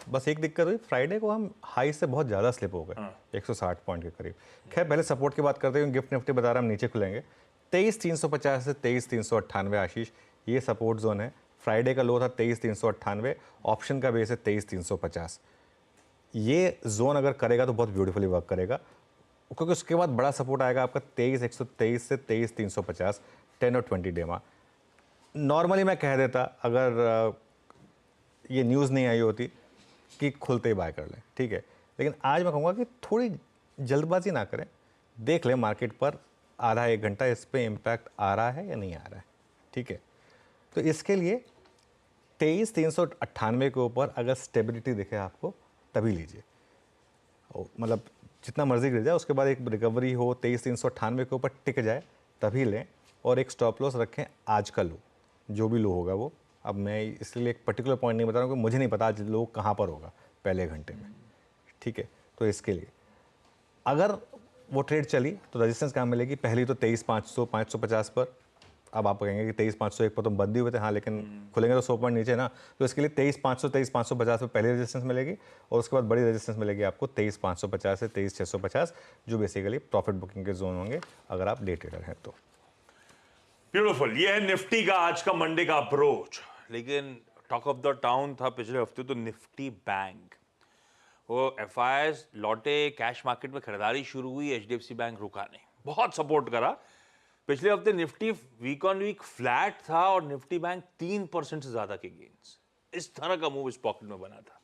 बस एक दिक्कत हुई, फ्राइडे को हम हाई से बहुत ज़्यादा स्लिप हो गए, 160 पॉइंट के करीब। खैर पहले सपोर्ट की बात करते हैं, गिफ्ट निफ्टी बता रहा हम नीचे खुलेंगे 23,350 से 23,398 आशीष, ये सपोर्ट जोन है। फ्राइडे का लो था 23,398, ऑप्शन का बेस है 23,350। ये जोन अगर करेगा तो बहुत ब्यूटीफुली वर्क करेगा, क्योंकि उसके बाद बड़ा सपोर्ट आएगा आपका 23,123 से 23,350 10 और 20 डे में। नॉर्मली मैं कह देता अगर ये न्यूज़ नहीं आई होती कि खुलते ही बाय कर लें, ठीक है, लेकिन आज मैं कहूँगा कि थोड़ी जल्दबाजी ना करें, देख लें मार्केट पर आधा एक घंटा इस पे इम्पैक्ट आ रहा है या नहीं आ रहा है, ठीक है। तो इसके लिए 23,398 के ऊपर अगर स्टेबिलिटी दिखे आपको तभी लीजिए, मतलब जितना मर्जी गिर जाए उसके बाद एक रिकवरी हो 23,398 के ऊपर टिक जाए तभी लें, और एक स्टॉप लॉस रखें आज का लो, जो भी लो होगा वो। अब मैं इसलिए एक पर्टिकुलर पॉइंट नहीं बता रहा हूँ कि मुझे नहीं पता आज लो कहाँ पर होगा पहले घंटे में, ठीक है। तो इसके लिए अगर वो ट्रेड चली तो रेजिस्टेंस कहाँ मिलेगी, पहली तो 23,500 550 पर। अब आप कहेंगे कि 23,501 पर तो बंद ही हुए थे, हाँ, लेकिन खुलेंगे तो 100 पॉइंट नीचे ना, तो इसके लिए 23,500 23,550 पर पहली रेजिस्टेंस मिलेगी, और उसके बाद बड़ी रेजिस्टेंस मिलेगी आपको 23,550 से 23,650, जो बेसिकली प्रॉफिट बुकिंग के जोन होंगे अगर आप डे ट्रेडर हैं तो। ब्यूटीफुल, ये है निफ्टी का आज का मंडे का अप्रोच। लेकिन टॉक ऑफ द टाउन था पिछले हफ्ते तो निफ्टी बैंक, वो एफआईआईज लौटे, कैश मार्केट में खरीदारी शुरू हुई, एचडीएफसी बैंक रुका नहीं, बहुत सपोर्ट करा। पिछले हफ्ते Nifty week on week flat था और निफ्टी बैंक 3% से ज्यादा के गेन्स, इस तरह का मूव इस पॉकेट में बना था।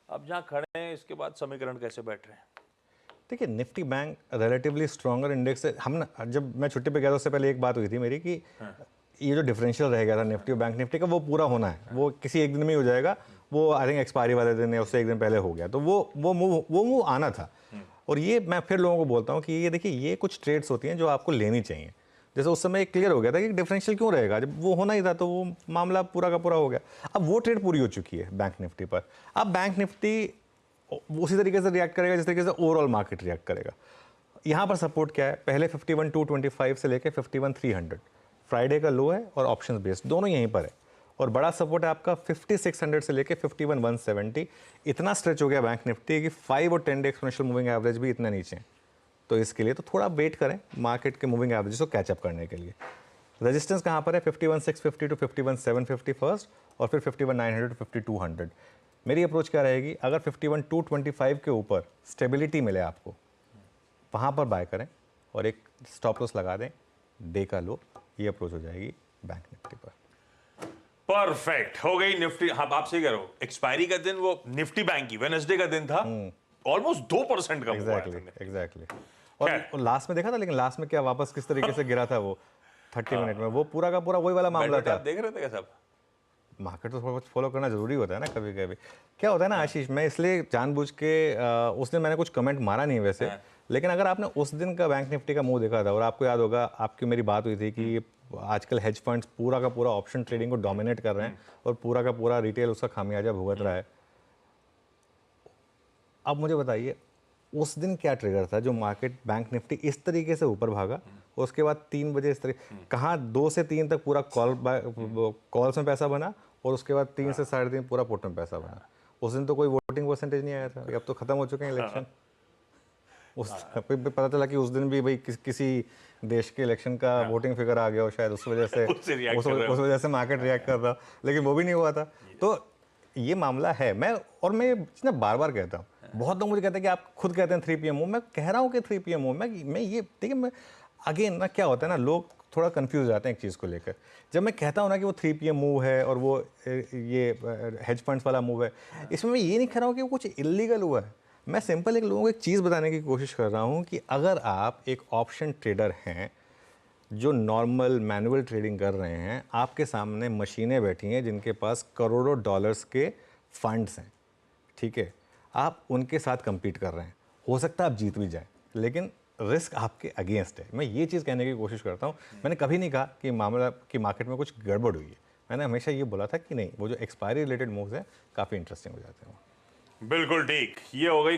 अब जहां खड़े हैं इसके बाद समीकरण कैसे बैठ रहे हैं? देखिए Nifty bank relatively stronger index है। हम ना जब मैं छुट्टी पे गया था उससे पहले एक बात हुई थी मेरी कि ये जो डिफरेंशियल रह गया था निफ्टी और बैंक निफ्टी का, वो पूरा होना है, वो किसी एक दिन में ही हो जाएगा। वो आई थिंक एक्सपायरी वाले दिन या उससे एक दिन पहले हो गया, तो वो मूव आना था। और ये मैं फिर लोगों को बोलता हूँ कि ये देखिए ये कुछ ट्रेड्स होती हैं जो आपको लेनी चाहिए। जैसे उस समय क्लियर हो गया था कि डिफरेंशियल क्यों रहेगा, जब वो होना ही था तो वो मामला पूरा का पूरा हो गया। अब वो ट्रेड पूरी हो चुकी है बैंक निफ्टी पर। अब बैंक निफ्टी उसी तरीके से रिएक्ट करेगा जिस तरीके से ओवरऑल मार्केट रिएक्ट करेगा। यहाँ पर सपोर्ट क्या है, पहले 51,225 से लेके 51,300 फ्राइडे का लो है, और ऑप्शंस बेस्ड दोनों यहीं पर है। और बड़ा सपोर्ट है आपका 5600 से लेके 51,170। इतना स्ट्रेच हो गया बैंक निफ्टी कि 5 और 10 डे एक्सपोनेंशियल मूविंग एवरेज भी इतने नीचे हैं। तो इसके लिए तो थोड़ा वेट करें मार्केट के मूविंग एवरेज को कैचअप करने के लिए। रेजिस्टेंस कहाँ पर है, 51,650 टू 51,750 फर्स्ट, और फिर 51,900 टू 5200। मेरी अप्रोच क्या रहेगी, अगर 51,225 के ऊपर स्टेबिलिटी मिले आपको, वहाँ पर बाय करें और एक स्टॉप लॉस लगा दें, डे का लो। ये अप्रोच हो जाएगी बैंक निफ्टी पर। परफेक्ट, हो गई निफ्टी। हाँ, आप सही कह रहे हो, एक्सपायरी का दिन वो निफ्टी बैंक की वेडनेसडे का दिन था, ऑलमोस्ट 2% का मूव आया था। एग्जैक्टली। और लास्ट में देखा था, लेकिन लास्ट में क्या वापस किस तरीके से गिरा था वो 30 मिनट में, वो पूरा का पूरा वही वाला मामला था। देख रहे थे क्या सब? मार्केट तो फॉलो करना जरूरी होता है ना कभी कभी। क्या होता है ना आशीष, मैं इसलिए जानबूझ के उस दिन मैंने कुछ कमेंट मारा नहीं वैसे, लेकिन अगर आपने उस दिन का बैंक निफ्टी का मुंह देखा था, और आपको याद होगा आपकी मेरी बात हुई थी कि आजकल हेज फंड्स पूरा का पूरा ऑप्शन ट्रेडिंग को डोमिनेट कर रहे हैं और पूरा का पूरा रिटेल उसका खामियाजा भुगत रहा है। अब मुझे बताइए उस दिन क्या ट्रिगर था जो मार्केट बैंक निफ्टी इस तरीके से ऊपर भागा, उसके बाद 3 बजे इस तरीके कहाँ 2 से 3 तक पूरा कॉल्स में पैसा बना, और उसके बाद 3 से 3:30 पूरा पुट में पैसा बना। उस दिन तो कोई वोटिंग परसेंटेज नहीं आया था, अब तो खत्म हो चुके हैं इलेक्शन। उस पता चला कि उस दिन भी भाई किसी देश के इलेक्शन का वोटिंग फिगर आ गया हो शायद, उस वजह से मार्केट रिएक्ट कर रहा, लेकिन वो भी नहीं हुआ था। तो ये मामला है। मैं ना बार बार कहता हूँ, बहुत लोग मुझे कहते हैं कि आप खुद कहते हैं 3 PM मूव, मैं कह रहा हूँ कि 3 PM मूव। मैं ये देखिए, मैं अगेन ना क्या होता है ना, लोग थोड़ा कंफ्यूज हो जाते हैं एक चीज़ को लेकर। जब मैं कहता हूँ ना कि वो 3 PM मूव है और वो ये हेज फंड्स वाला मूव है, इसमें मैं ये नहीं कह रहा हूँ कि वो कुछ इलीगल हुआ है। मैं सिंपल एक लोगों को एक चीज़ बताने की कोशिश कर रहा हूँ कि अगर आप एक ऑप्शन ट्रेडर हैं जो नॉर्मल मैनुअल ट्रेडिंग कर रहे हैं, आपके सामने मशीनें बैठी हैं जिनके पास करोड़ों डॉलर्स के फंड्स हैं, ठीक है, आप उनके साथ compete कर रहे हैं। हो सकता है आप जीत भी जाए, लेकिन रिस्क आपके अगेंस्ट है। मैं ये चीज़ कहने की कोशिश करता हूँ। मैंने कभी नहीं कहा कि मामला कि मार्केट में कुछ गड़बड़ हुई है। मैंने हमेशा ये बोला था कि नहीं, वो जो एक्सपायरी रिलेटेड मूव्स हैं काफ़ी इंटरेस्टिंग हो जाते हैं। बिल्कुल ठीक, ये हो गई